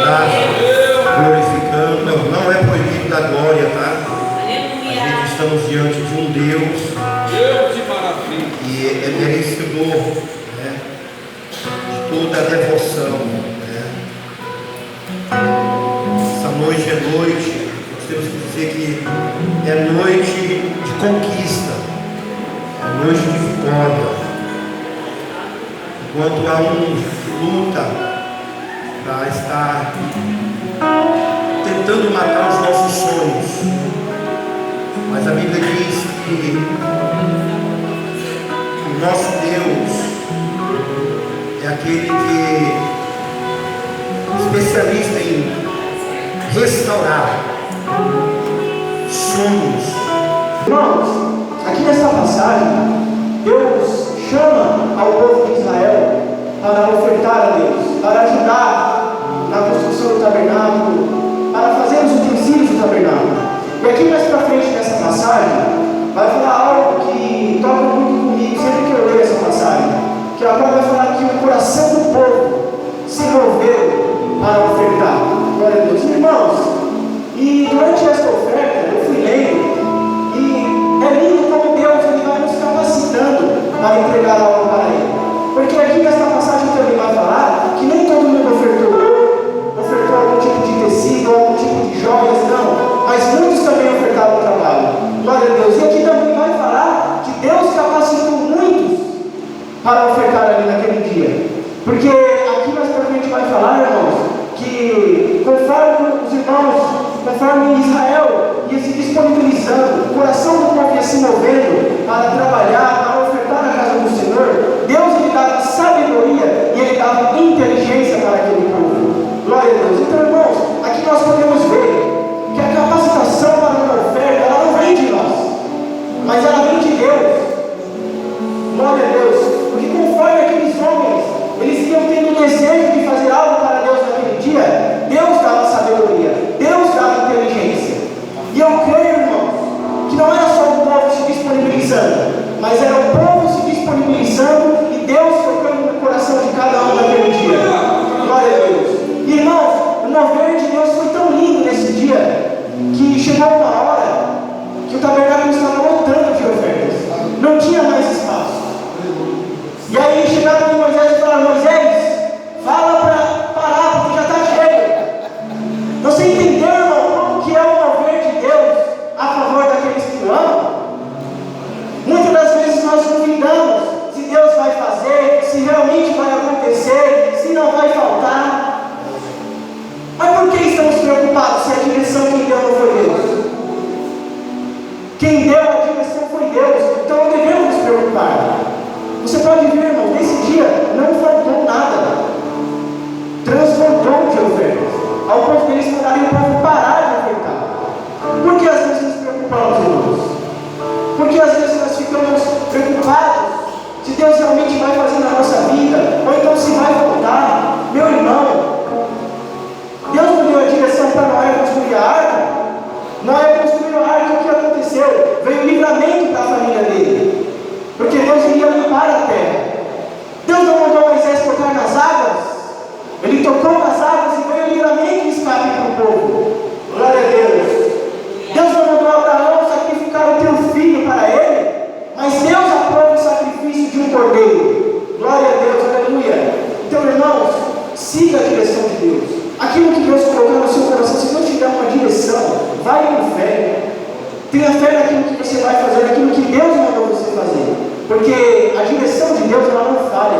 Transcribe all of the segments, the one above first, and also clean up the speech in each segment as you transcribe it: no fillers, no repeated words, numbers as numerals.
está glorificando. Não é proibido da glória, tá? Nós estamos diante de um Deus que é merecedor, né, de toda a devoção, né? Essa noite é noite, nós temos que dizer que é noite de conquista, é noite de vitória. Enquanto há luta para estar tentando matar os nossos sonhos, mas a Bíblia diz que o nosso Deus é aquele que é especialista em restaurar sonhos. Irmãos, aqui nessa passagem, Deus chama ao povo de Israel para ofertar a Deus, para ajudar na construção do tabernáculo, para fazer os utensílios do tabernáculo. E aqui mais para frente nessa passagem, vai falar algo que toca muito comigo sempre que eu leio essa passagem, que a qual vai falar que o coração do povo se moveu para ofertar. Glória a Deus. Irmãos, e durante essa oferta eu fui lendo, e é lindo como Deus ele vai nos capacitando para entregar algo para Ele. Porque aqui nesta passagem também vai falar que nem todo mundo ofertou algum tipo de tecido, algum tipo de joias, não. Mas muitos também ofertaram o trabalho. Glória a Deus. E aqui também vai falar que Deus capacitou muitos para ofertar ali naquele dia. Porque aqui mais para frente vai falar, irmãos, que conforme os irmãos, conforme Israel ia se disponibilizando, o coração do povo ia se movendo para trabalhar, para ofertar na casa do Senhor, Deus lhe dava sabedoria e Ele dava inteligência para aquele povo. Glória a Deus. Então, irmãos, aqui nós podemos ver que a capacitação para uma oferta, ela não vem de nós, mas ela vem de Deus. Glória a Deus. Porque conforme aqueles homens, eles iam tendo o desejo de fazer algo para Deus naquele dia, Deus dava sabedoria, Deus dava inteligência. E eu creio, irmãos, que não era só o povo se disponibilizando, mas era o povo se disponibilizando e Deus tocando no coração de cada um naquele dia. Glória a Deus. E, irmãos, o mover de Deus foi tão lindo nesse dia, que chegou uma hora que o tabernáculo estava lotando de ofertas, não tinha mais espaço. E aí chegaram em Moisés e falaram: Moisés, fala para parar, porque já está cheio. Você entendeu, irmão, como que é o mover de Deus a favor daqueles que o amam? Muitas das vezes nós duvidamos se Deus vai fazer, se realmente vai acontecer, se não vai faltar. Mas por que estamos preocupados se a direção quem deu não foi Deus? Quem deu a direção foi Deus, então não devemos nos preocupar. Você pode ver, irmão, nesse dia não faltou nada, transbordou de ofertas, ao ponto que eles mandaram o povo parar de ofertar. Por que às vezes nos preocupamos, irmãos? Porque às vezes nós ficamos preocupados se Deus realmente vai fazer na nossa vida, ou então se vai voltar. Meu irmão, Deus não deu a direção para Noé construir a arca. Noé construiu a arca, o que aconteceu? Veio livramento para a família dele, porque Deus iria limpar a terra. Deus não mandou Moisés tocar nas águas, ele tocou nas águas e veio livramento e escape para o povo. Glória a Deus. Deus não mandou Abraão sacrificar o teu filho para ele, mas Deus aprova o sacrifício de um cordeiro. Glória a Deus, aleluia. Então, irmãos, siga a direção de Deus. Aquilo que Deus colocou no seu coração, se não te der uma direção, vai com fé. Tenha fé naquilo que você vai fazer, naquilo que Deus mandou você fazer. Porque a direção de Deus, ela não falha.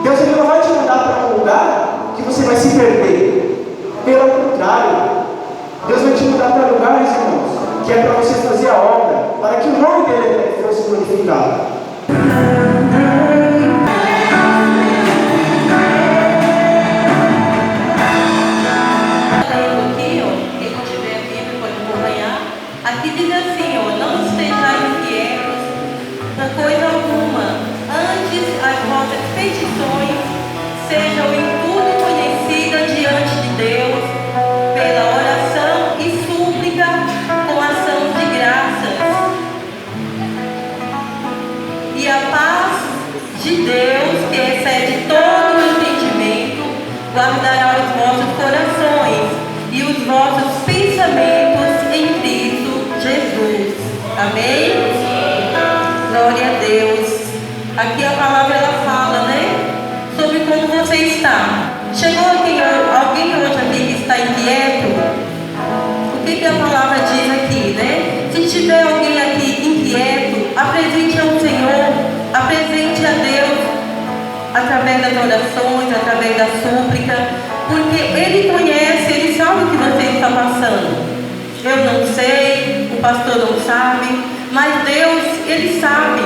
Deus ele não vai te mandar para um lugar que você vai se perder. Pelo contrário, Deus vai te mandar para lugares, irmãos, que é para você fazer a obra, para que o nome dele fosse glorificado. Aqui diz assim, ó, não estejais quietos por coisa alguma, antes as vossas petições sejam em tudo conhecidas diante de Deus, pela oração e súplica com ação de graças. Aqui a palavra ela fala, né? Sobre como você está. Chegou alguém hoje aqui que está inquieto? O que a palavra diz aqui, né? Se tiver alguém aqui inquieto, apresente ao Senhor, apresente a Deus através das orações, através da súplica, porque Ele conhece, Ele sabe o que você está passando. Eu não sei, o pastor não sabe, mas Deus, Ele sabe.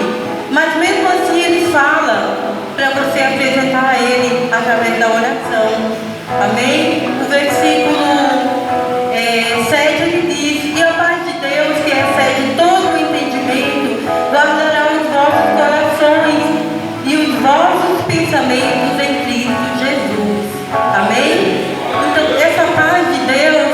Mas mesmo assim Ele fala para você apresentar a Ele através da oração. Amém? O versículo 7 ele diz: e a paz de Deus, que excede todo o entendimento, guardará os vossos corações e os vossos pensamentos em Cristo Jesus. Amém? Então essa paz de Deus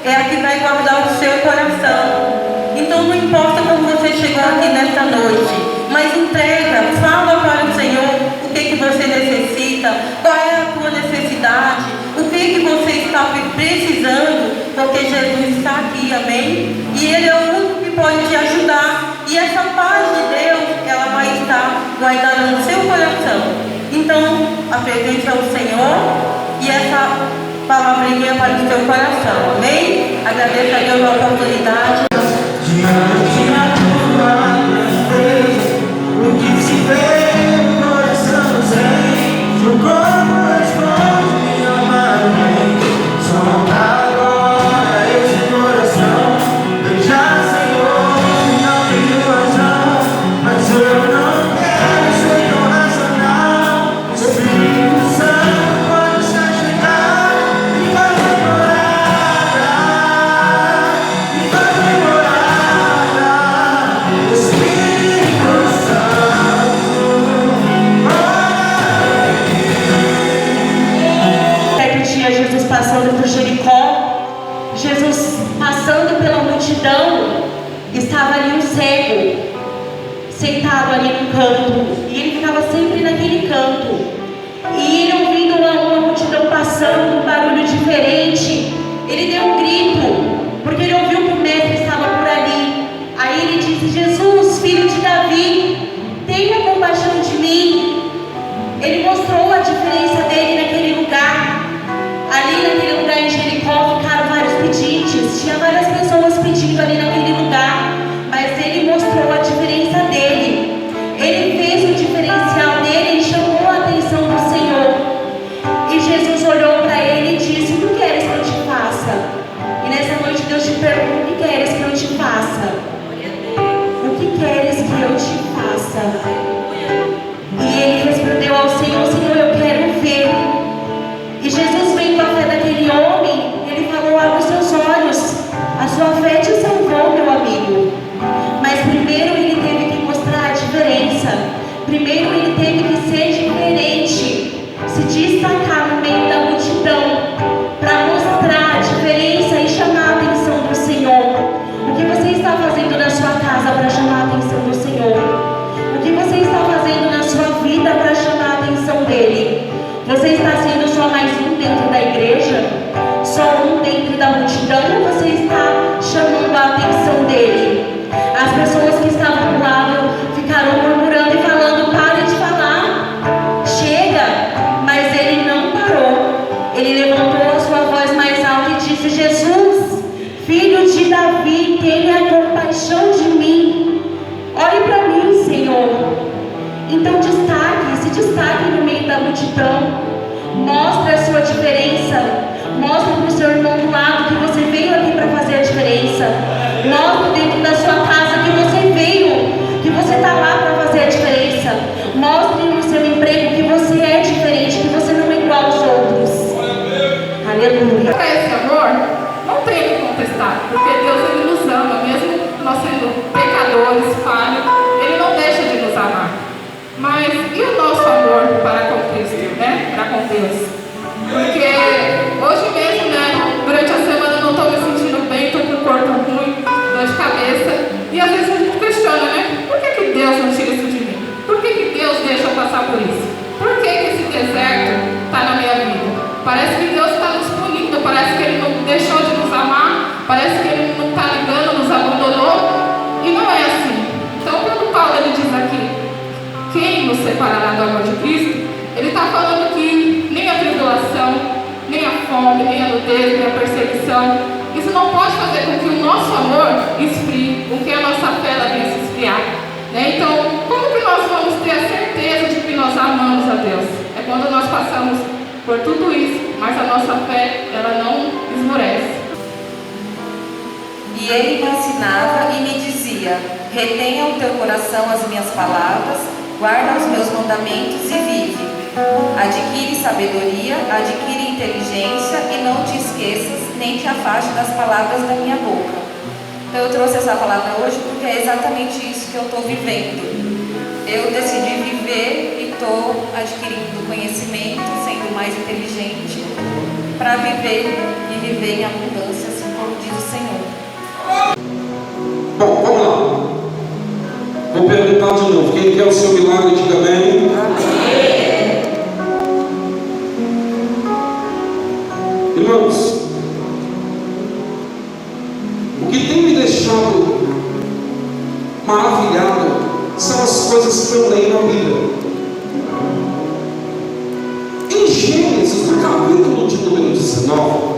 é a que vai guardar o seu coração. Então não importa como você chegou aqui nesta noite, mas entrega, fala para o Senhor o que você necessita, qual é a tua necessidade, o que você está precisando, porque Jesus está aqui, amém? E Ele é o único que pode te ajudar, e essa paz de Deus, ela vai estar guardada no seu coração. Então, apresente ao Senhor, e essa palavrinha para o seu coração, amém? Agradeço a Deus a oportunidade. Diante da tua grandeza, o que se vê no coração sente, o corpo responde, me amarei. Só agora esse coração, veja Senhor, não tenho razão, mas eu não quero ser tão racional. O Espírito Santo pode se chegar e fazer morada, e fazer morada. O Espírito Santo Certo dia, Jesus passando por Jericó, Jesus passando pela multidão, estava ali um cego, sentado ali no canto, e ele ficava sempre naquele canto. E ele, ouvindo uma multidão passando, um barulho diferente, ele deu um grito, porque ele ouviu que o mestre estava por ali. Aí ele disse: Jesus, filho de Davi, tenha compaixão de mim. Ele mostrou a diferença dele naquele lugar. Ali naquele lugar em Jericó ficaram vários pedintes, tinha várias pessoas pedindo ali naquele lugar, mas ele mostrou a diferença dele. Ele fez o diferencial dele e chamou a atenção do Senhor. E Jesus olhou para ele e disse: o que queres que eu te faça? E nessa noite Deus te pergunta: o que queres que eu te faça? O que queres que eu te faça? E ele respondeu ao Senhor: Senhor, eu quero ver. E Jesus, vendo a fé daquele homem, ele falou: abre os seus olhos, a sua fé te salvou, meu amigo. Mas primeiro ele teve que mostrar a diferença. Primeiro ele teve que ser diferente, se destacar no meio da multidão, para mostrar a diferença e chamar a atenção do Senhor. O que você está fazendo na sua casa para chamar a atenção do Senhor? O que você está fazendo na sua vida para chamar a atenção dele? Você está sendo só mais um dentro da igreja? Só um dentro da multidão? Ou você está chamando a atenção dele? As pessoas que estavam do lado ficaram murmurando e falando: pare de falar, chega. Mas ele não parou. Ele levantou a sua voz mais alta e disse: Jesus, filho de Davi, tenha compaixão de mim. Olhe para mim, Senhor. Então se destaque no meio da multidão. Mostre a sua diferença. Mostre para o seu irmão do lado que você veio aqui para fazer a diferença. Mostre dentro da sua casa que você veio, que você está lá para fazer a diferença. Mostre no seu emprego que você é diferente, que você não é igual aos outros. Aleluia. Esse amor não tem o que contestar, porque Deus, Ele nos ama, mesmo nós sendo pecadores, falhos, Ele não deixa de nos amar. Mas e o nosso amor para com Cristo, né? Para com Deus? Porque hoje mesmo, né? Durante a semana eu não estou me sentindo bem, estou com o corpo ruim, dor de cabeça. E às vezes a gente questiona, né? Por que Deus não tira isso de mim? Por que Deus deixa eu passar por isso? Por que esse deserto está na minha vida? Parece que Deus está nos punindo, parece que Ele não deixou de nos amar, parece que Ele não está ligando, nos abandonou. E não é assim. Então quando Paulo ele diz aqui: quem nos nos separará do amor de Cristo, ele está falando que nem a tribulação, nem a fome, nem a nudez, nem a perseguição, isso não pode fazer com que o nosso amor esfrie, com que a nossa fé ela venha se esfriar. Né? Então, como que nós vamos ter a certeza de que nós amamos a Deus? É quando nós passamos por tudo isso, mas a nossa fé ela não esmorece. E ele me ensinava e me dizia: retenha o teu coração as minhas palavras, guarda os meus mandamentos e vive. Adquire sabedoria, adquire inteligência e não te esqueças, nem te afaste das palavras da minha boca. Então eu trouxe essa palavra hoje porque é exatamente isso que eu estou vivendo. Eu decidi viver e estou adquirindo conhecimento, sendo mais inteligente, para viver e viver em abundância, assim como diz o Senhor. Bom, vamos lá. Vou perguntar de novo. Quem quer o seu milagre, diga amém. Amém. Irmãos, o que tem me deixado maravilhado são as coisas que eu leio na Bíblia. Em Gênesis, no capítulo de número 19,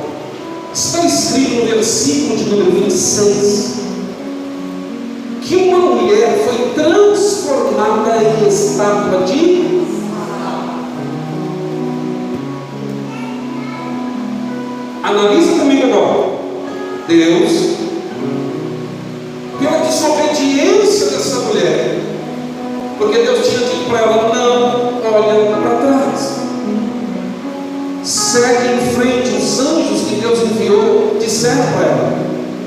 está escrito no versículo de número 26 que uma mulher foi transformada em estátua de analisa comigo agora. Deus, pela desobediência dessa mulher, porque Deus tinha dito para ela: não olha para trás, segue em frente. Os anjos que Deus enviou disseram para ela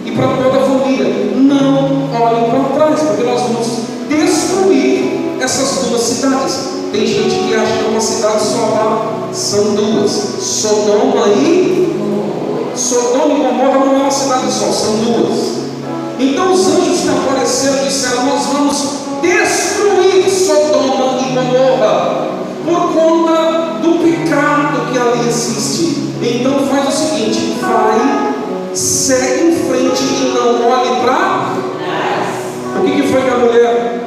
e para toda a família: não olhem para trás, porque nós vamos destruir essas duas cidades. Tem gente que acha que é uma cidade só lá, são duas: Sodoma e Gomorra. Não é uma cidade só, são duas. Então os anjos que apareceram disseram: nós vamos destruir Sodoma e Gomorra por conta do pecado que ali existe. Então faz o seguinte: vai, segue em frente e não olhe para trás. O que foi que a mulher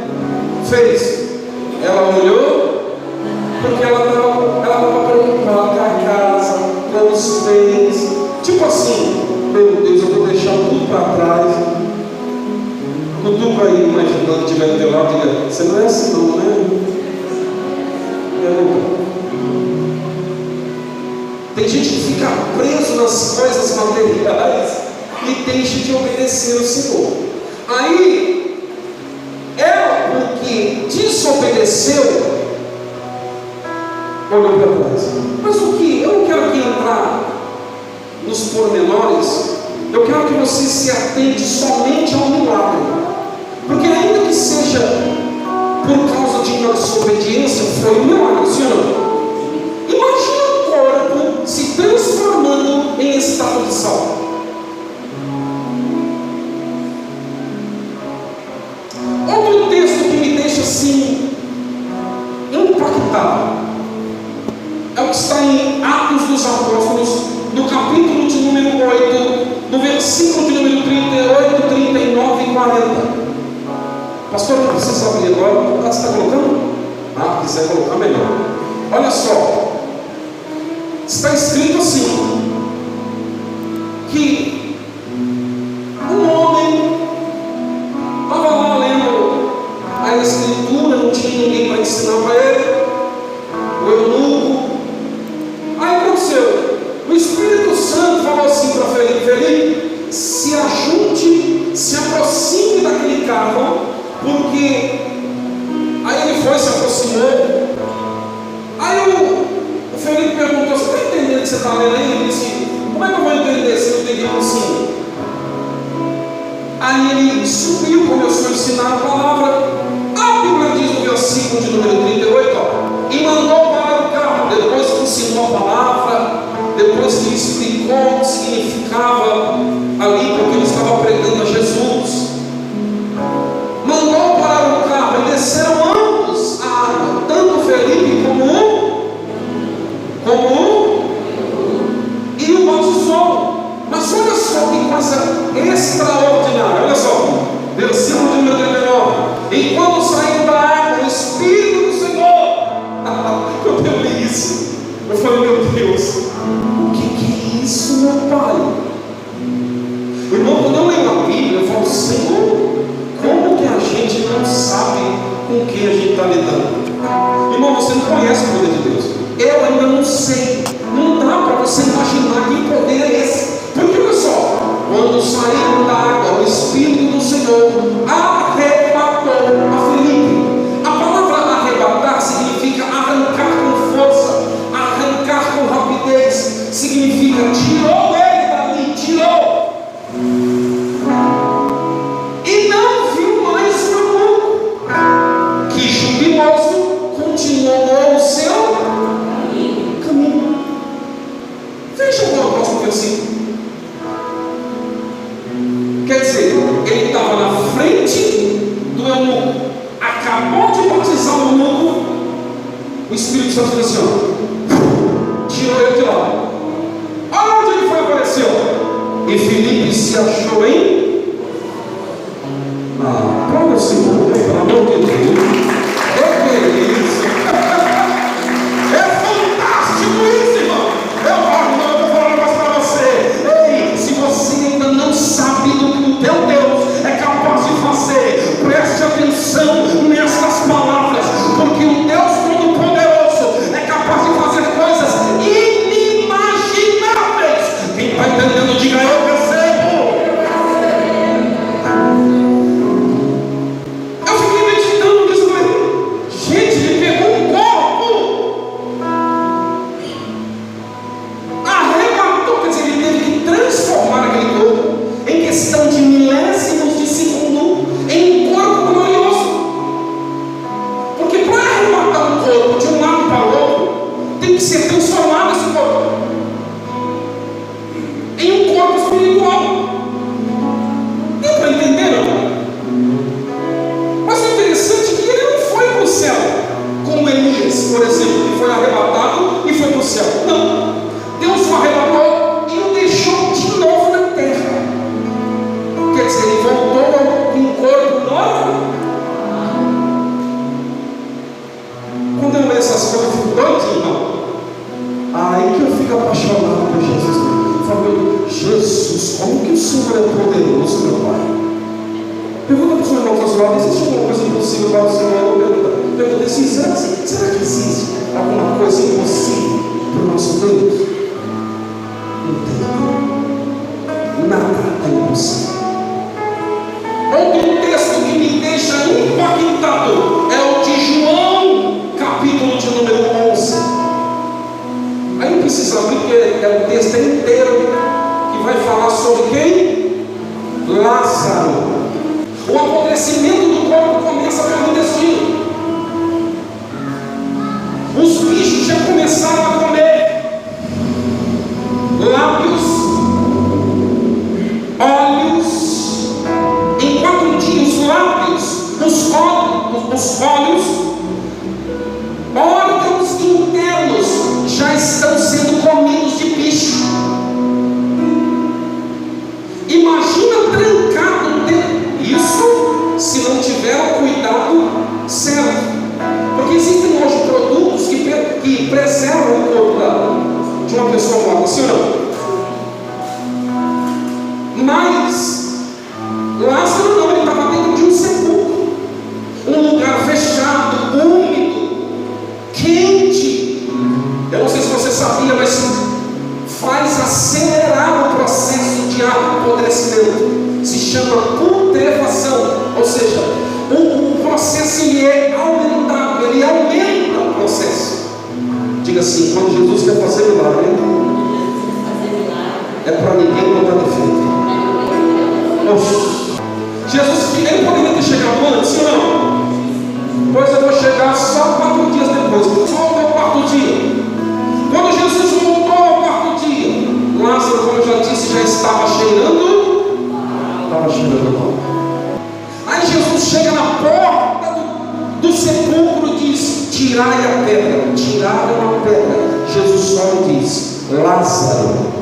fez? Ela olhou, porque ela estava preocupada com a casa, com os bens. Tipo assim: meu Deus, eu vou deixar tudo para trás. Cutuca aí, imaginando, tiver do teu lado, diga: você não é assim não, né? Tem gente que fica preso nas coisas materiais e deixa de obedecer ao Senhor. Aí, ela, porque desobedeceu, olhou para trás. Mas o que? Eu não quero aqui entrar nos pormenores. Eu quero que você se atente somente ao milagre, porque ainda que seja por causa de uma desobediência, foi um milagre, sim ou não? Imagina o corpo se transformando em estado de sal. Outro texto que me deixa assim impactado é o que está em Atos dos Apóstolos, no capítulo de número 8, no versículo de número 38, 39 e 40. Pastor, não precisa abrir agora. Você está colocando? Ah, quiser colocar melhor. Olha só, está escrito assim: que um homem estava lá lendo a escritura, não tinha ninguém para ensinar para ele, o eunuco. Aí aconteceu, o Espírito Santo falou assim para Felipe: Felipe, se ajunte, se aproxime daquele carro, porque aí ele foi, se aproximou. Aí o Felipe perguntou: você está entendendo o que você está lendo aí? Ele disse: como é que eu vou entender se eu tenho que ir por cima? Aí ele subiu, começou a ensinar a palavra. A Bíblia diz no versículo de número 38, e mandou parar o carro. Depois que ensinou a palavra, depois que explicou o que significava ali, porque ele estava pregando a Jesus, mandou parar o carro e desceram ambos a água, tanto Felipe como e o batizou. Mas olha só que coisa extraordinária. Olha só, versículo de número 39. Enquanto saiu da água, o Espírito do Senhor Eu falei, meu Deus, o que é isso, meu Pai? Irmão, quando eu leio a Bíblia, eu falo, Senhor, como que a gente não sabe com quem a gente está lidando? Irmão, você não conhece o poder de Deus. Eu ainda não sei. Não dá para você imaginar que poder é esse. Porque olha só, quando saíram da água, o Espírito do Senhor arrebatou a Filipe. A palavra arrebatar significa arrancar com força, arrancar com rapidez, significa tirou ele dali, tirou. E não viu mais o eunuco, que jubiloso continuou o seu caminho. Veja agora o próximo versículo. Quer dizer, ele estava na frente do eunuco, acabou de batizar o eunuco, o Espírito Santo disse assim, ó, tirou ele de lá. Olha onde ele foi, apareceu. E Filipe se achou em... para o Senhor, pelo amor de Deus. Que é isso? É fantástico isso, irmão. Eu vou falar um negócio para você. Ei, se você ainda não sabe do que o teu Deus é capaz de fazer, preste atenção nestas palavras, porque o Deus Todo-Poderoso é capaz de fazer coisas inimagináveis. Quem está entendendo, diga eu recebo. Eu fiquei meditando nisso, mas gente, ele pegou um corpo, arrebatou, quer dizer, ele teve que transformar aquele corpo em questão de milésimos de segundo em um corpo glorioso. Porque para arrebatar um corpo de um lado para o outro, tem que ser transformado esse corpo em um corpo espiritual. Deu para entender, não? Mas o interessante é que ele não foi para o céu, como Elias, por exemplo, que foi arrebatado e foi para o céu. Não. Deus o arrebatou e o deixou de novo na terra. Quer dizer, ele voltou com um corpo novo. Quando eu leio essas coisas, eu fico doidinho, irmão. Aí que eu fico apaixonado por Jesus. Eu falo, Jesus, como que o Senhor é poderoso, meu Pai? Pergunta para o seu irmão que está do lado, existe alguma coisa impossível para o Senhor? Pergunta assim, será que existe alguma coisa impossível para o nosso Deus? Não tem. Nada é impossível. Outro texto que me deixa impactado é o de João, capítulo de número 11. Aí não precisa abrir, porque é um texto inteiro que vai falar sobre quem? Lázaro. O apodrecimento do corpo começa pelo intestino. Os bichos já começaram a comer lábios, olhos. Em 4 dias, os lábios, os olhos, órgãos internos já estão sendo comidos de bicho. Imagina trancado dentro. Isso se não tiver o cuidado certo. Porque existem hoje produtos que preservam o corpo de uma pessoa morta, sim ou não? Mas Lázaro não, ele estava dentro de um sepulcro, um lugar fechado, úmido, quente. Eu não sei se você sabia, mas faz acelerar o processo de apodrecimento. Se chama putrefação, ou seja, o processo ele é aumentado, ele aumenta o processo. Diga assim, quando Jesus quer fazer milagre, é para ninguém botar defeito. Jesus, ele poderia ter chegado antes, sim ou não? Pois eu vou chegar só 4 dias depois. Voltou ao 4º dia. Quando Jesus voltou ao 4º dia, Lázaro, como eu já disse, já estava cheirando mal. Aí Jesus chega na porta do sepulcro e diz: tirai a pedra. Tiraram a pedra. Jesus só diz: Lázaro,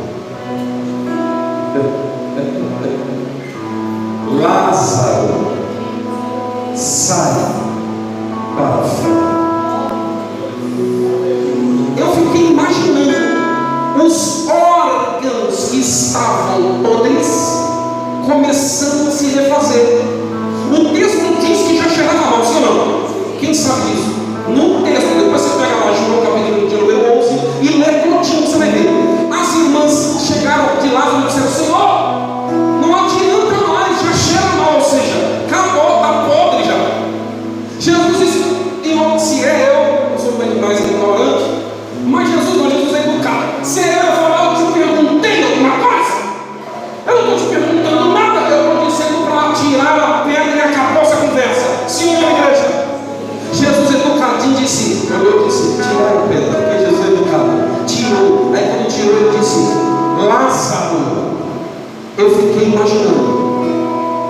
sai para fora. Eu fiquei imaginando chegaram de Lázaro e disseram: Senhor, não adianta mais, já cheira mal, ou seja, acabou, está podre já. Jesus disse: se é eu sou bem mais ignorante, mas Jesus é educado. Se é eu falar, eu te perguntei alguma coisa? Eu não estou te perguntando nada, eu estou dizendo para tirar a pedra e acabou essa conversa. Sim, igreja. Jesus educadinho disse: tirar a pedra, porque Jesus é educado. Tirou. Aí quando tirou, ele disse: Lázaro. Eu fiquei imaginando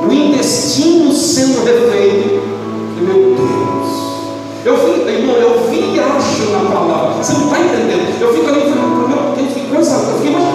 o intestino sendo refeito. Meu Deus, eu viajo na palavra. Você não está entendendo? Eu fico ali e falei: meu Deus, que coisa.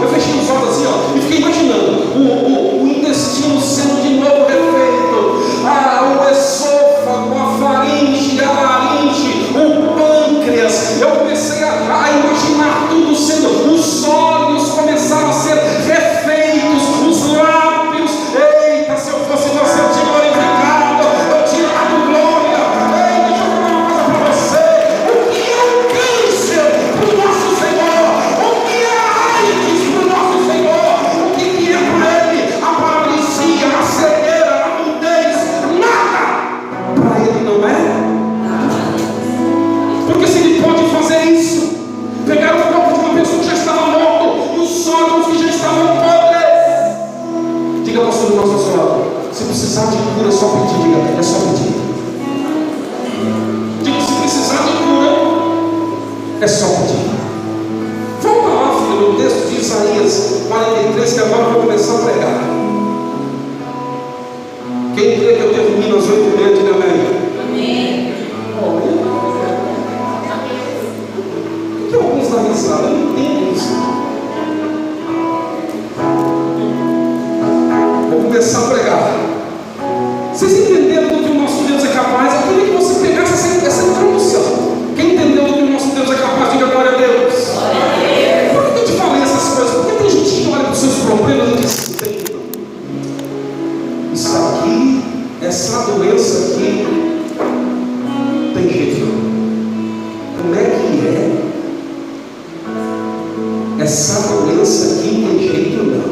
Eu fechei os olhos assim, ó, e fiquei imaginando o intestino sendo de novo refeito. O esôfago, a faringe, a laringe, o pâncreas. Eu comecei a imaginar tudo sendo. Os olhos começaram a ser refeitos, os lábios. Eita, se eu fosse você, eu te glorificado, eu te dado glória. Ei, deixa eu falar uma coisa para você. O que é o câncer para o nosso Senhor? O que é a AIDS para o nosso Senhor? O que é para Ele a paralisia, a cegueira, a mudez? Nada para Ele não é? Porque se Ele pode fazer isso, pegar o corpo de uma pessoa que já estava morto e os órgãos que já estavam podres. Diga, pastor do nosso Senhor, se precisar de cura, é só pedir. Diga, é só pedir. Diga, se precisar de cura, é só pedir. Volta lá, filho, no texto de Isaías 43, que agora eu vou começar a pregar. Quem crê que eu termino às 8h30, diga amém. Por que alguns da risada? Eu não entendo isso. Vou começar a pregar. Vocês entenderam do que o nosso Deus é capaz? Eu queria que você pegasse essa introdução. Quem entendeu do que o nosso Deus é capaz, diga glória a Deus. Por que eu te falei essas coisas? Porque tem gente que olha para os seus problemas e diz: isso aqui, essa doença aqui, tem jeito não. Como é que é? Essa doença aqui tem jeito não?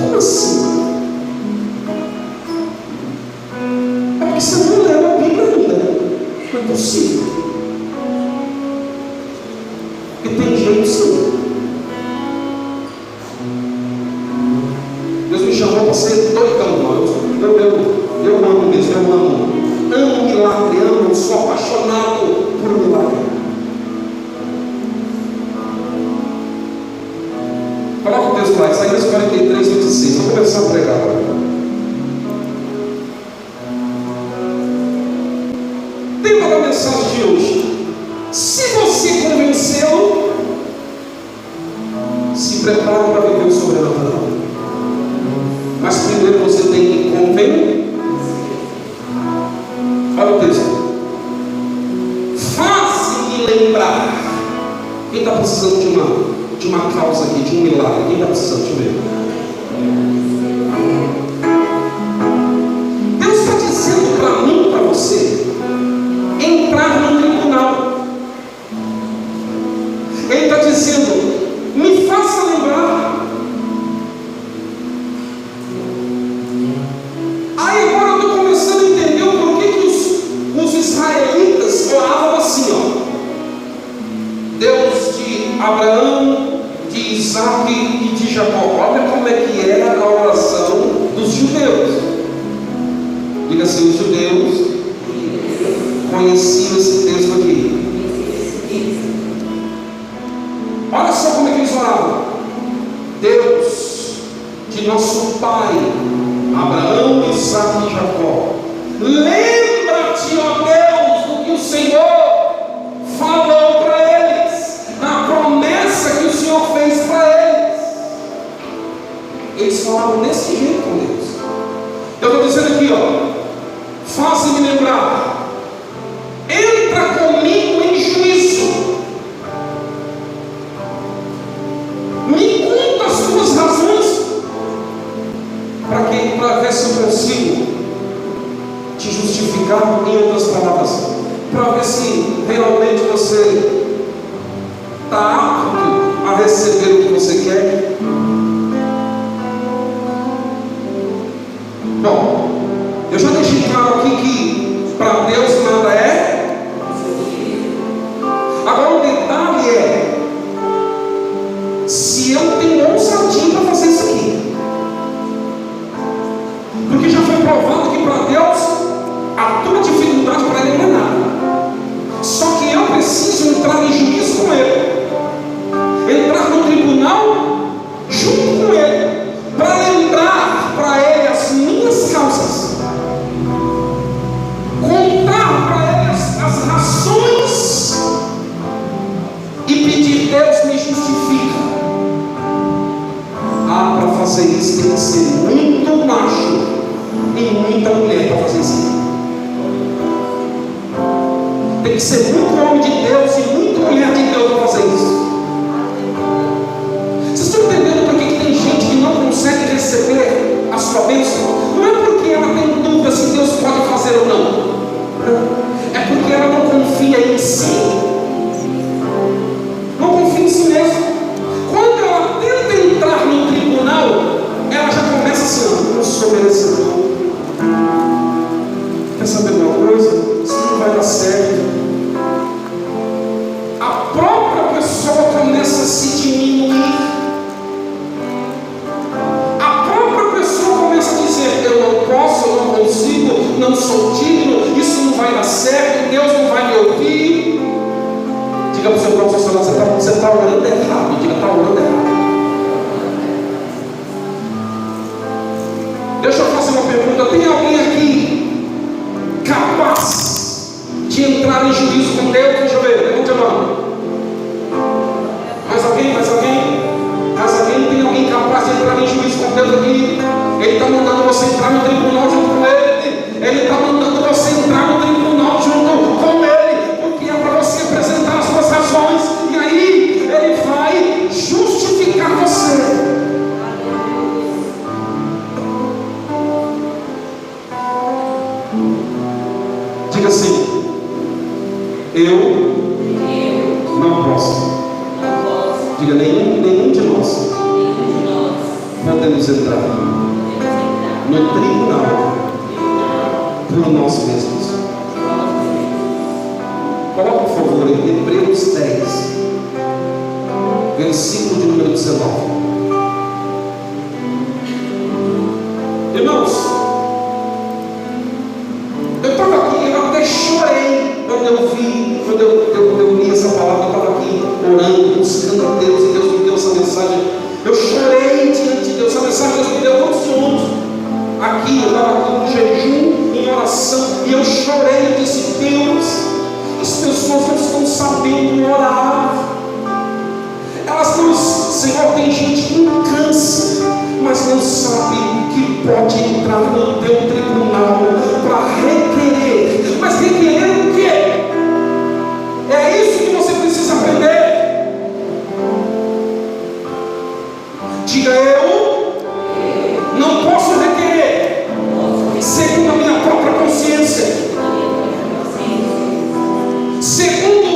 Como assim? É porque você não leu a Bíblia ainda. Não é possível. Porque tem jeito sim. Deus me chamou para ser doidão, eu amo mesmo, eu amo milagre, sou apaixonado por milagre. Coloca o texto lá, Isaías 43, 26. Vou começar a pregar agora. Tema da mensagem de hoje: se você convencê-lo, se prepare para viver o sobrenatural. Mas primeiro você tem que convencer. Olha o texto. Faça-me lembrar. Quem está precisando de uma causa aqui, de um milagre? Quem está precisando de ver? Deus está dizendo para mim, para você, entrar no tribunal. Ele está dizendo: me faça lembrar. Aí agora eu estou começando a entender o porquê que os israelitas oravam assim, ó. Deus de Abraão, de Isaac e de Jacó. Olha como é que era a oração dos judeus. Diga assim: os judeus conheciam esse texto aqui. Olha só como é que eles oravam. Deus de nosso pai Abraão, Isaac e Jacó, lembra-te, ó Deus, do que o Senhor falou para eles, na promessa que o Senhor fez para eles. Eles falaram desse jeito com Deus. Eu estou dizendo aqui, ó, faça-me lembrar, entra comigo em juízo, me conta as tuas razões, para ver se eu consigo te justificar. Em outras palavras, para ver se realmente você está apto a receber o que você quer? Bom, eu já deixei claro aqui que para Deus nada é. Agora o detalhe é: se eu tenho ousadia para fazer isso aqui, porque já foi provado que para Deus a tua dificuldade para Ele não é nada. Só que eu preciso entrar em juízo com Ele, entrar no tribunal junto com Ele, para lembrar para Ele as minhas causas, contar para Ele as razões e pedir: Deus, me justifica. Ah, para fazer isso tem que ser muito macho e muita mulher para fazer isso. Tem que ser muito homem de Deus e muita mulher de Deus para fazer isso. Vocês estão entendendo por que tem gente que não consegue receber a sua bênção? Não é porque ela tem dúvida se Deus pode fazer ou não. É porque ela não confia em si. Não confia em si mesmo. Quando ela tenta entrar no tribunal, ela já começa assim: eu sou merecedor. Quer saber de uma coisa? Isso não vai dar certo. A própria pessoa começa a se diminuir. A própria pessoa começa a dizer: eu não posso, eu não consigo, não sou digno, isso não vai dar certo, Deus não vai me ouvir. Diga para o seu professor: você está orando errado. Diga: está orando errado. Deixa eu fazer uma pergunta: tem alguém aqui capaz de entrar em juízo com Deus? Deixa eu ver, levante a mão. Mais alguém? Mais alguém? Mais alguém? Tem alguém capaz de entrar em juízo com Deus aqui? Ele está mandando você entrar no tribunal junto com Ele. Ele está mandando você entrar no tribunal junto com Ele, porque é para você apresentar as suas razões, e aí Ele vai justificar você. Diga assim: eu não posso. Diga: nenhum de nós podemos entrar no tribunal por nós mesmos. Coloque, por favor, em Hebreus 10, versículo de número 19. Irmãos, eu estava aqui, eu até chorei quando eu vi, quando eu li essa palavra. Eu estava aqui orando, buscando a Deus, e Deus me deu essa mensagem. Eu chorei diante de Deus. Essa mensagem Deus me deu todos juntos. Aqui, eu estava aqui em jejum, em oração, e eu chorei e disse: Deus, as pessoas não estão sabendo orar. Elas não, Senhor, tem gente com câncer, mas não sabe que pode entrar no teu tribunal para requerer. Mas requerer o quê? É isso que você precisa aprender. Diga: eu não posso requerer segundo a minha própria consciência, segundo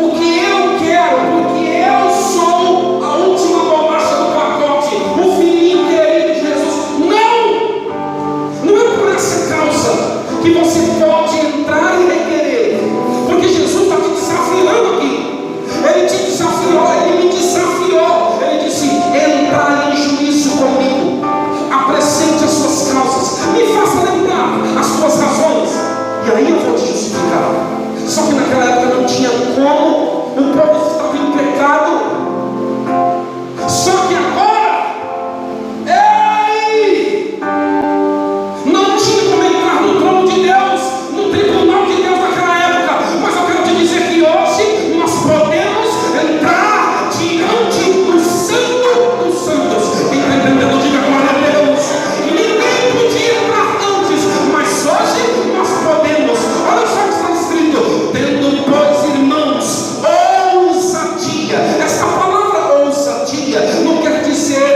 o que eu quero, porque eu sou a última bolacha do pacote, o filhinho querido de Jesus. Não é por essa causa que você pode entrar e requerer, porque Jesus está te desafiando aqui. Ele te desafiou, ele me desafiou. Ele disse: entrar em juízo comigo, apresente as suas causas, me faça lembrar as suas razões, e aí eu vou te justificar. Só que naquela época não tinha como, o povo estava em pecado. Só que agora, ei, não tinha como entrar no trono de Deus, no tribunal de Deus naquela época. Mas eu quero te dizer que hoje nós podemos entrar diante do Santo dos Santos. Quem está entendendo, diga glória a Deus. Ninguém podia entrar antes, mas hoje nós podemos. Olha só o que está escrito: tendo, pois, irmãos, ousadia. Essa palavra ousadia não quer dizer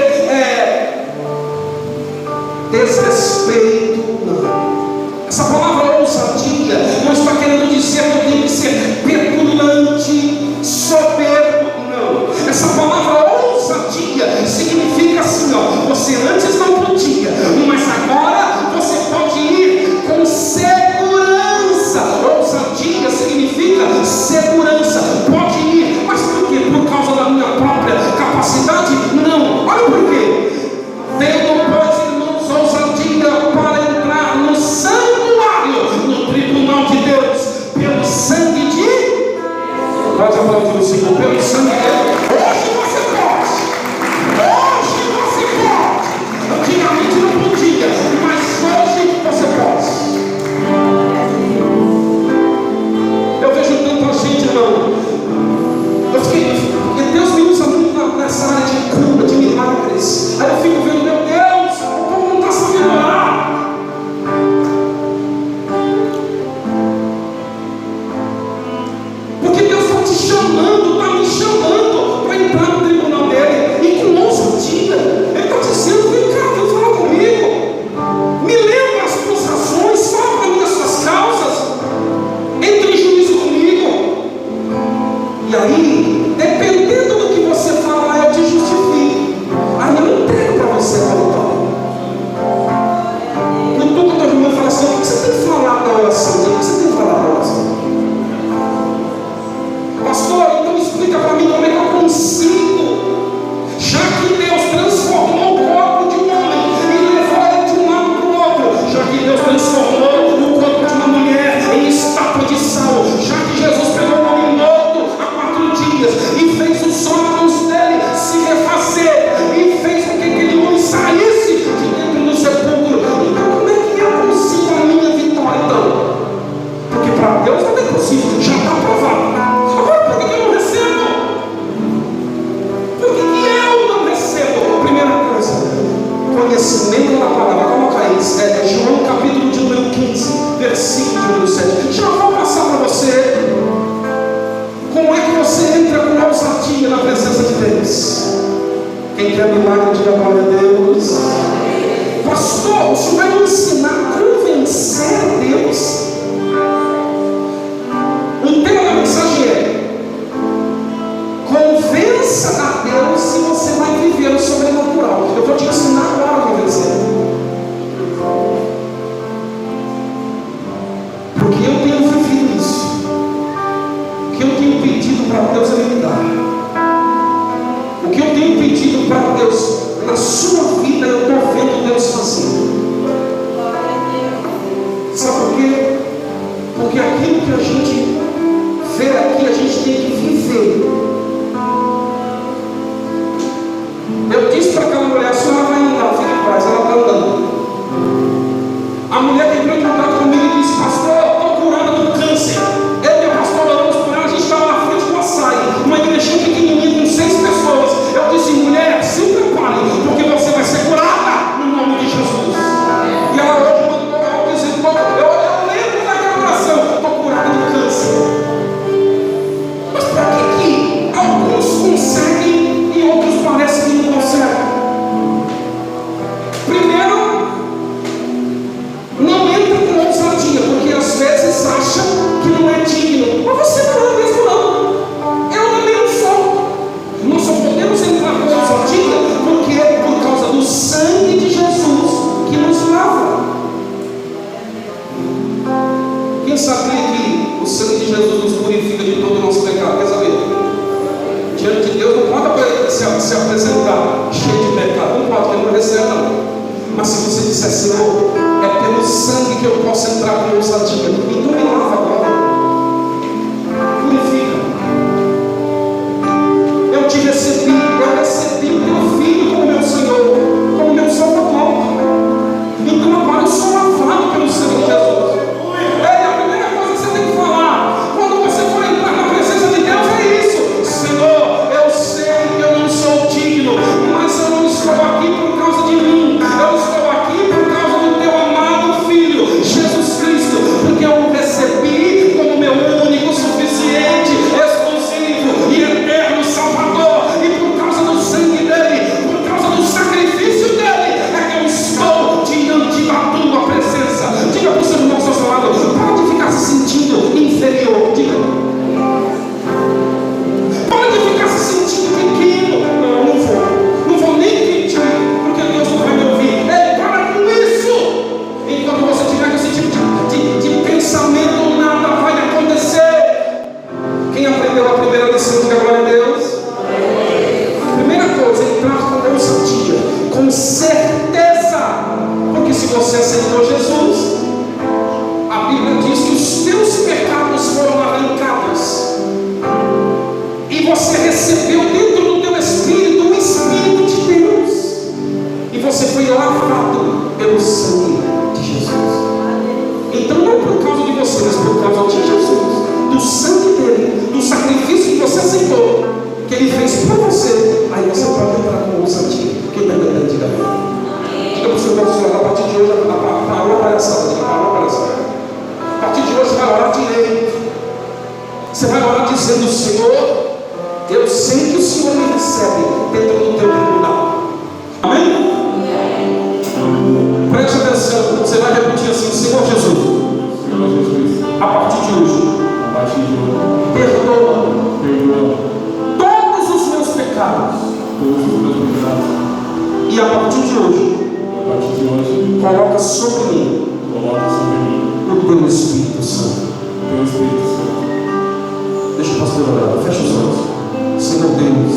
desrespeito, não. Essa palavra ousadia não está querendo dizer que eu tenho que ser petulante, soberbo, não. Essa palavra ousadia assim, ó, você antes não podia, mas agora você pode ir com segurança. Ousadia significa segurança. Pode ir, mas por quê? Por causa da minha própria capacidade? Não. Olha por quê. Tendo, pois, irmãos, ousadia para entrar no santuário, no tribunal de Deus, pelo sangue de... Pode aplaudir o Senhor, pelo sangue de Deus. Hoje você pode. Hoje você pode. Antigamente não podia, mas hoje você pode. Eu vejo tanta gente, irmão. Deus me usa muito nessa área de cura, de milagres. Aí eu fico vendo, meu Deus, como não está sabendo orar. Porque Deus está te chamando, está me chamando para entrar no tribunal dele. E com ousadia, ele está dizendo, vem cá, vem falar comigo. Me lembra as tuas razões, fala para mim as tuas causas. Entre em juízo comigo. E aí, dependendo do que você falar, eu te justifico. Aí eu entrego para você a vitória. Então, quando a irmã fala assim, o que você tem que falar na oração? O que você tem que falar na oração? Pastor, então explica para mim como é que eu consigo, já que Deus transformou o corpo de um homem e levou ele de um lado para o outro, já que Deus transformou o corpo de uma mulher em estátua de sal, já que Jesus pegou um homem morto há 4 dias e fez os órgãos dele se refazer e fez com que aquele homem saísse de dentro do sepulcro. Então como é que eu consigo a minha vitória então? Porque para Deus não é possível, já está provado. Agora por que eu não recebo? Por que eu não recebo? Primeira coisa, conhecimento da palavra. Coloca aí, João capítulo de número 15, versículo de número 7. Já vou passar para você como é que você entra com ousadia na presença de Deus. Quem quer milagre, diga glória a Deus. Pastor, o senhor vai me ensinar a convencer a Deus? O tema da mensagem é: convença a Deus se você vai viver o sobrenatural. Eu vou te ensinar agora a convencer. Porque eu tenho vivido isso. O que eu tenho pedido para Deus Ele me dá. O que eu tenho pedido para Deus na sua vida, eu estou vendo Deus fazer. Sabe por quê? Porque aquilo que a gente vê aqui, a gente tem que viver. Eu disse para aquela mulher, a senhora vai andar, fique em paz, ela está andando. A mulher que entrou em contato comigo e disse, pastor, eu estou curada do câncer. Eu e a pastora oramos por ela, a gente estava na frente do açaí, uma igrejinha pequenininha com 6 pessoas. Eu disse, mulher, se prepare, porque você vai ser curada no nome de Jesus. E ela hoje mandou ela dizer, eu lembro daquela oração, estou curada do câncer. Mas por que alguns conseguem e outros parecem que não conseguem? Primeiro, não entra com ousadia, porque às vezes acha que não é digno. Mas você não é mesmo não. Eu também não sou. Nós só podemos entrar com ousadia porque é por causa do sangue de Jesus que nos lava. Quem sabia que o sangue de Jesus nos purifica de todo o nosso pecado? Quer saber? Diante de Deus não pode para ele se apresentar cheio de pecado. Não pode, ele não recebe não. Mas se você disser, Senhor, é pelo sangue que eu posso entrar com ousadia, então me lava agora, purifica. Eu te recebi, eu recebi o teu filho como meu Senhor, como meu Salvador. Então agora eu sou lavado pelo sangue de Jesus. É a primeira coisa que você tem que falar quando você for entrar na presença de Deus, é isso. Senhor, eu sei que eu não sou digno, mas eu não estou aqui por causa de mim. Eu estou aqui por causa do teu você foi lavado pelo sangue de Jesus. Então não por causa de você, mas por causa de Jesus, do sangue dele, do sacrifício que você aceitou, que ele fez por você. Aí você pode entrar com o santinho. Quem está entendendo, diga bem. Diga para o seu professor, a partir de hoje, parou a palhaçada. Diga, parou a palhaçada. A partir de hoje você vai orar direito. Você vai orar dizendo: Senhor, eu sei que o Senhor me recebe dentro do teu tribunal. Amém? Preste atenção, você vai repetir assim: Senhor Jesus, a partir de hoje, perdoa todos os meus pecados. E a partir de hoje, coloca sobre mim o teu Espírito Santo. Deixa o pastor orar, fecha os olhos. Senhor Deus,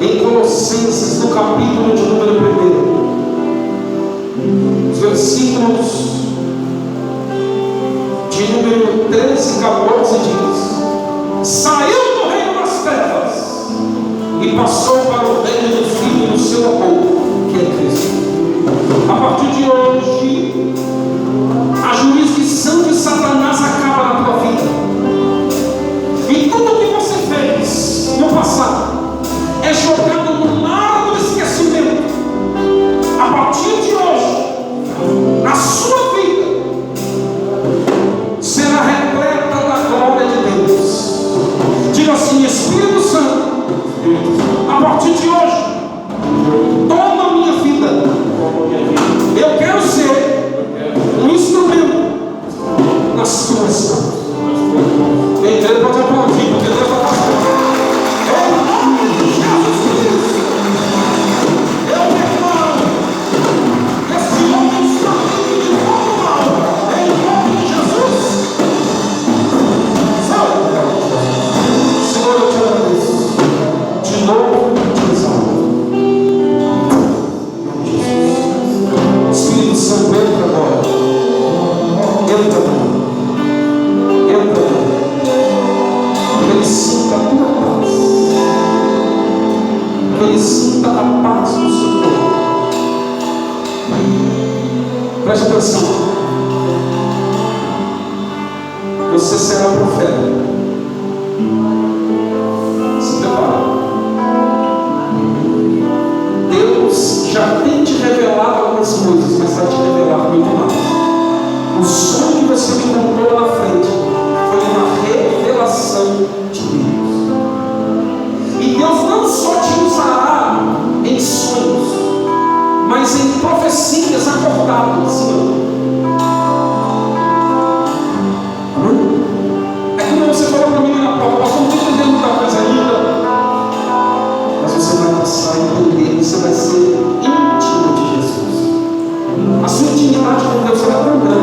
em Colossenses, no capítulo de número 1, os versículos de número 13 e 14 diz: saiu do reino das trevas e passou para o reino do Filho do seu amor, que é Cristo. A partir de hoje, a jurisdição de Satanás acaba na tua vida. E tudo o que você fez no passado é jogado no mar do esquecimento. A partir de hoje, a sua vida será repleta da glória de Deus. Diga assim: Espírito Santo, a partir de hoje, toma a minha vida. Eu quero ser um instrumento nas tuas mãos. A igreja pode aplaudir, porque Deus está fazendo. Em nome de Jesus Cristo, eu declaro esse homem santo de todo mal. Em nome de Jesus. Senhor, eu te agradeço. De novo, te exalto. Espírito Santo, entra agora. Entra agora. Que ele sinta a tua paz, que ele sinta a paz do Senhor. Preste atenção, você será profeta. Se prepara. Deus já tem te revelado algumas coisas, mas vai te revelar muito mais. O sonho que você me contou lá na frente foi uma revelação de Deus. E Deus não só te usará em sonhos, mas em profecias acordadas, Senhor. É como você falou para mim na porta: pastor, não estou entendendo muita coisa ainda. Mas você vai passar a entender, você vai ser íntimo de Jesus. A sua intimidade com Deus será tão grande